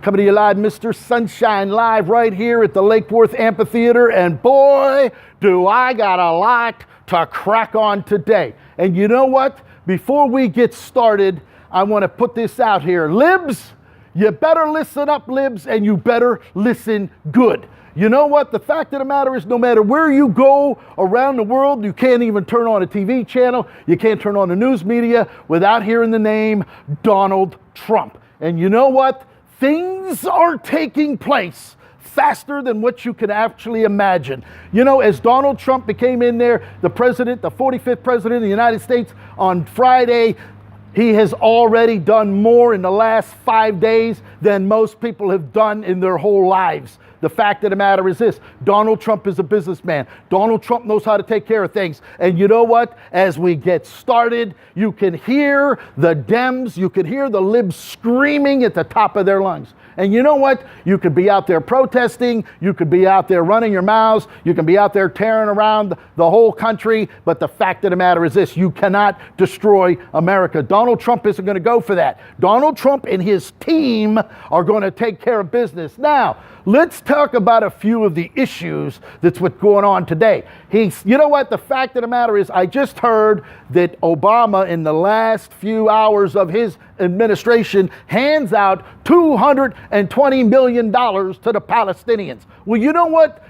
Coming to you live, Mr. Sunshine Live, right here at the Lake Worth Amphitheater. And boy, do I got a lot to crack on today. And you know what? Before we get started, I want to put this out here. Libs, you better listen up, Libs, and you better listen good. You know what? The fact of the matter is, no matter where you go around the world, you can't even turn on a TV channel, you can't turn on the news media without hearing the name Donald Trump. And you know what? Things are taking place faster than what you can actually imagine. You know, as Donald Trump became in there, the 45th president of the United States, on Friday, he has already done more in the last 5 days than most people have done in their whole lives. The fact of the matter is this: Donald Trump is a businessman. Donald Trump knows how to take care of things. And you know what? As we get started, you can hear the Dems, you can hear the Libs screaming at the top of their lungs. And you know what? You could be out there protesting, you could be out there running your mouths, you can be out there tearing around the whole country, but the fact of the matter is this: you cannot destroy America. Donald Trump isn't going to go for that. Donald Trump and his team are going to take care of business. Now, let's talk about a few of the issues that's what's going on today. You know what? The fact of the matter is, I just heard that Obama, in the last few hours of his administration, hands out $220 million to the Palestinians. Well, you know what?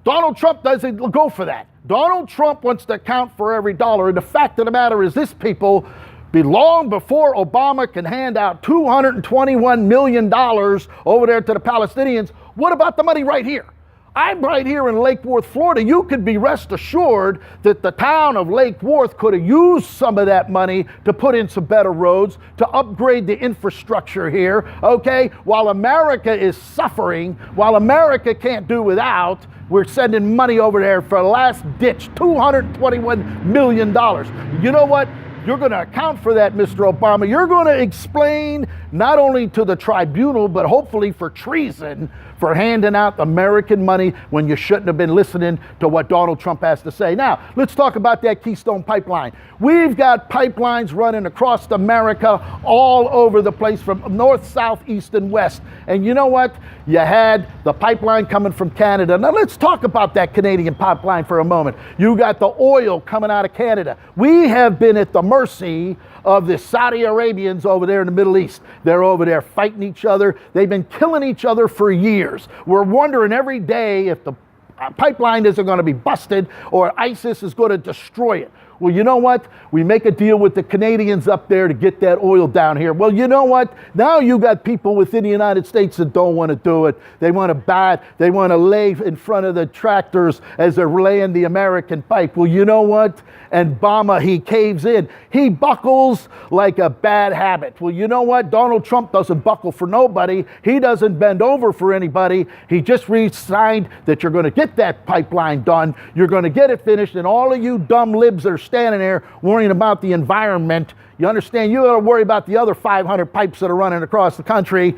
Donald Trump doesn't go for that. Donald Trump wants to count for every dollar. And the fact of the matter is this, people, long before Obama can hand out $221 million over there to the Palestinians, what about the money right here? I'm right here in Lake Worth, Florida. You could be rest assured that the town of Lake Worth could have used some of that money to put in some better roads, to upgrade the infrastructure here, okay? While America is suffering, while America can't do without, we're sending money over there for a last ditch, $221 million. You know what? You're going to account for that, Mr. Obama. You're going to explain not only to the tribunal, but hopefully for treason, for handing out American money when you shouldn't have been listening to what Donald Trump has to say. Now, let's talk about that Keystone Pipeline. We've got pipelines running across America all over the place, from north, south, east, and west. And you know what? You had the pipeline coming from Canada. Now, let's talk about that Canadian pipeline for a moment. You got the oil coming out of Canada. We have been at the mercy of the Saudi Arabians over there in the Middle East. They're over there fighting each other. They've been killing each other for years. We're wondering every day if the pipeline isn't going to be busted or ISIS is going to destroy it. Well, you know what? We make a deal with the Canadians up there to get that oil down here. Well, you know what? Now you got people within the United States that don't want to do it. They want to lay in front of the tractors as they're laying the American pipe. Well, you know what? And Obama, he caves in. He buckles like a bad habit. Well, you know what? Donald Trump doesn't buckle for nobody. He doesn't bend over for anybody. He just re-signed that you're going to get that pipeline done. You're going to get it finished. And all of you dumb libs that are standing there worrying about the environment, you understand, you got to worry about the other 500 pipes that are running across the country.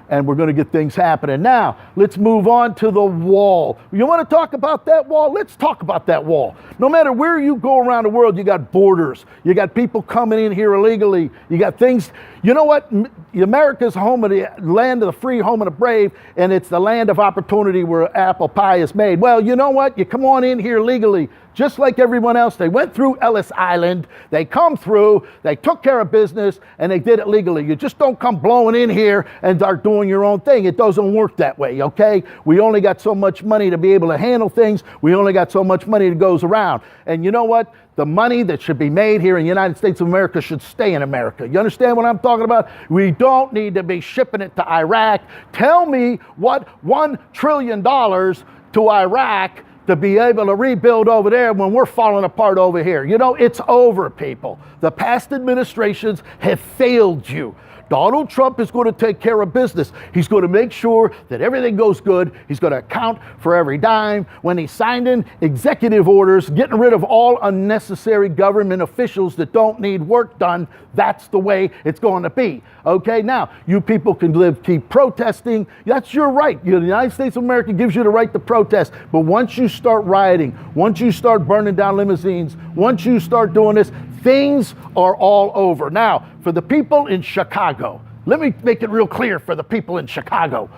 And we're going to get things happening. Now, let's move on to the wall. You want to talk about that wall? Let's talk about that wall. No matter where you go around the world, you got borders. You got people coming in here illegally. You got things. You know what? America's home of the land of the free, home of the brave, and it's the land of opportunity where apple pie is made. Well, you know what? You come on in here legally, just like everyone else. They went through Ellis Island. They come through. They took care of business, and they did it legally. You just don't come blowing in here and start doing your own thing. It doesn't work that way, okay? We only got so much money to be able to handle things. We only got so much money that goes around. And you know what? The money that should be made here in the United States of America should stay in America. You understand what I'm talking about? We don't need to be shipping it to Iraq. Tell me what $1 trillion to Iraq to be able to rebuild over there when we're falling apart over here. You know, it's over, people. The past administrations have failed you. Donald Trump is going to take care of business. He's going to make sure that everything goes good. He's going to account for every dime. When he signed in executive orders, getting rid of all unnecessary government officials that don't need work done, that's the way it's going to be. Okay, now, you people can keep protesting. That's your right. The United States of America gives you the right to protest. But once you start rioting, once you start burning down limousines, once you start doing this, things are all over. Now, for the people in Chicago, let me make it real clear for the people in Chicago.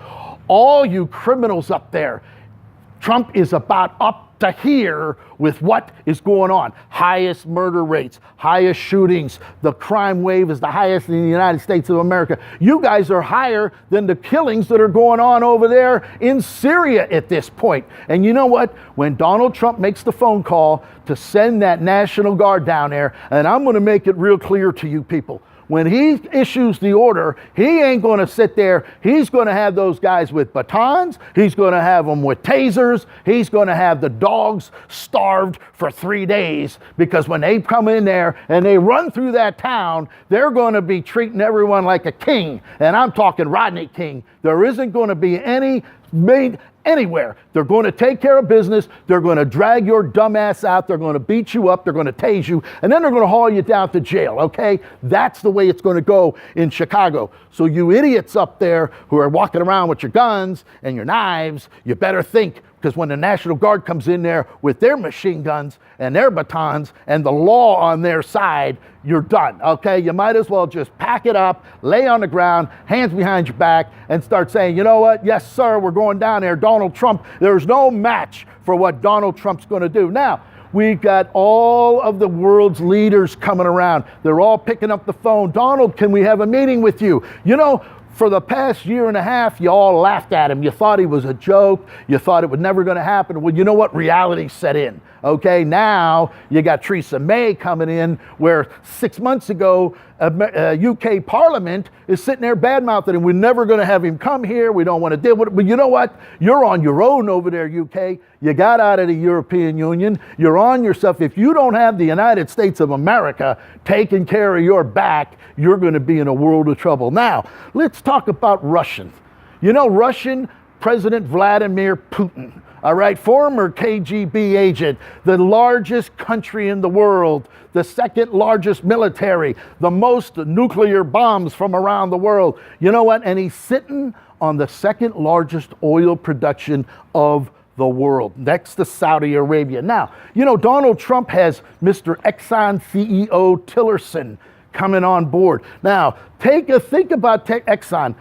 All you criminals up there, Trump is about up to here with what is going on. Highest murder rates, highest shootings. The crime wave is the highest in the United States of America. You guys are higher than the killings that are going on over there in Syria at this point. And you know what? When Donald Trump makes the phone call to send that National Guard down there, and I'm going to make it real clear to you people, when he issues the order, he ain't going to sit there. He's going to have those guys with batons. He's going to have them with tasers. He's going to have the dogs starved for 3 days, because when they come in there and they run through that town, they're going to be treating everyone like a king. And I'm talking Rodney King. There isn't going to be any made anywhere. They're going to take care of business. They're going to drag your dumb ass out. They're going to beat you up. They're going to tase you. And then they're going to haul you down to jail, okay? That's the way it's going to go in Chicago. So you idiots up there who are walking around with your guns and your knives, you better think, because when the National Guard comes in there with their machine guns and their batons and the law on their side, you're done, okay? You might as well just pack it up, lay on the ground, hands behind your back, and start saying, you know what? Yes, sir, we're going down there. Donald Trump, there's no match for what Donald Trump's going to do. Now, we've got all of the world's leaders coming around. They're all picking up the phone. Donald, can we have a meeting with you? You know, for the past year and a half, you all laughed at him. You thought he was a joke. You thought it was never going to happen. Well, you know what? Reality set in. Okay, now you got Theresa May coming in, where 6 months ago, UK Parliament is sitting there bad-mouthing him. We're never going to have him come here. We don't want to deal with it. But you know what? You're on your own over there, UK. You got out of the European Union. You're on yourself. If you don't have the United States of America taking care of your back, you're going to be in a world of trouble. Now, let's talk about Russians. You know, Russian President Vladimir Putin, all right, former KGB agent, the largest country in the world, the second largest military, the most nuclear bombs from around the world. You know what? And he's sitting on the second largest oil production of the world, next to Saudi Arabia. Now, you know, Donald Trump has Mr. Exxon CEO Tillerson coming on board. Now, think about Exxon.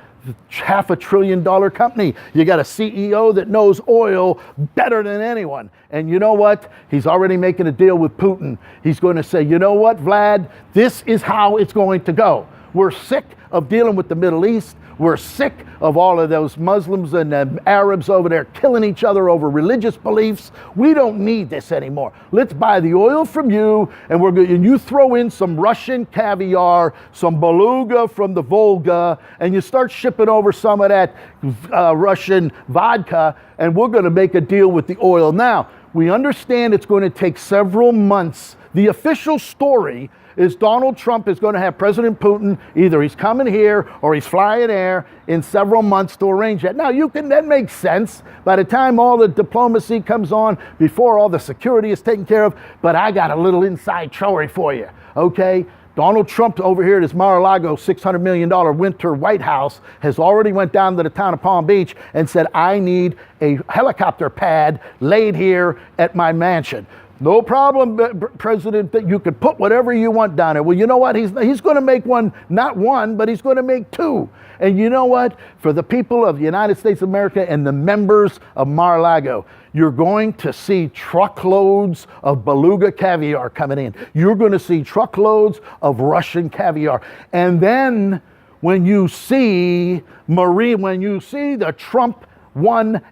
$500 billion company. You got a CEO that knows oil better than anyone. And you know what? He's already making a deal with Putin. He's going to say, you know what, Vlad, this is how it's going to go. We're sick of dealing with the Middle East. We're sick of all of those Muslims and Arabs over there killing each other over religious beliefs. We don't need this anymore. Let's buy the oil from you, and and you throw in some Russian caviar, some beluga from the Volga, and you start shipping over some of that Russian vodka, and we're going to make a deal with the oil. Now, we understand it's going to take several months. The official story is Donald Trump is going to have President Putin, either he's coming here or he's flying there in several months to arrange that. Now, that makes sense by the time all the diplomacy comes on, before all the security is taken care of. But I got a little inside story for you, okay? Donald Trump over here at his Mar-a-Lago $600 million winter White House has already went down to the town of Palm Beach and said, I need a helicopter pad laid here at my mansion. No problem, President, that you could put whatever you want down there. Well, you know what? He's going to make one, not one, but he's going to make two. And you know what? For the people of the United States of America and the members of Mar-a-Lago, you're going to see truckloads of beluga caviar coming in. You're going to see truckloads of Russian caviar. And then when you see the Trump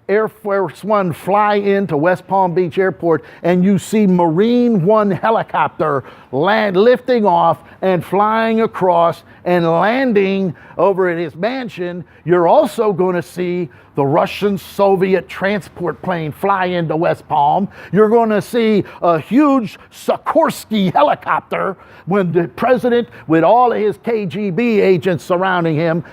Air Force One fly into West Palm Beach Airport, and you see Marine One helicopter lifting off and flying across and landing over at his mansion, you're also going to see the Russian Soviet transport plane fly into West Palm. You're going to see a huge Sikorsky helicopter when the president, with all of his KGB agents surrounding him,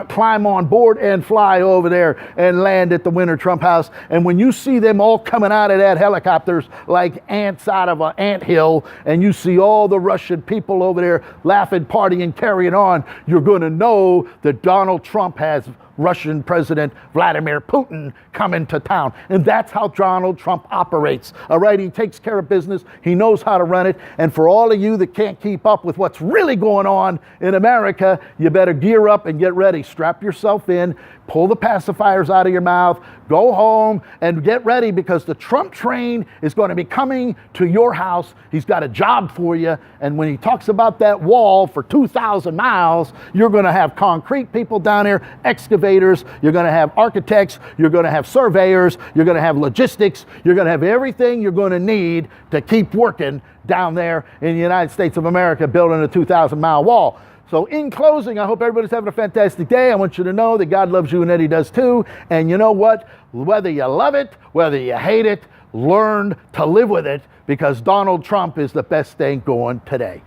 climb on board and fly over there and land at the Winter Trump House. And when you see them all coming out of that helicopters like ants out of an anthill, and you see all the Russian people over there laughing, partying, carrying on, you're going to know that Donald Trump has Russian President Vladimir Putin coming to town. And that's how Donald Trump operates. All right, he takes care of business. He knows how to run it. And for all of you that can't keep up with what's really going on in America, you better gear up and get ready. Strap yourself in, pull the pacifiers out of your mouth, go home and get ready, because the Trump train is going to be coming to your house. He's got a job for you. And when he talks about that wall for 2,000 miles, you're going to have concrete people down there, excavators, you're going to have architects, you're going to have surveyors, you're going to have logistics, you're going to have everything you're going to need to keep working down there in the United States of America, building a 2,000-mile wall. So in closing, I hope everybody's having a fantastic day. I want you to know that God loves you and that he does too. And you know what? Whether you love it, whether you hate it, learn to live with it, because Donald Trump is the best thing going today.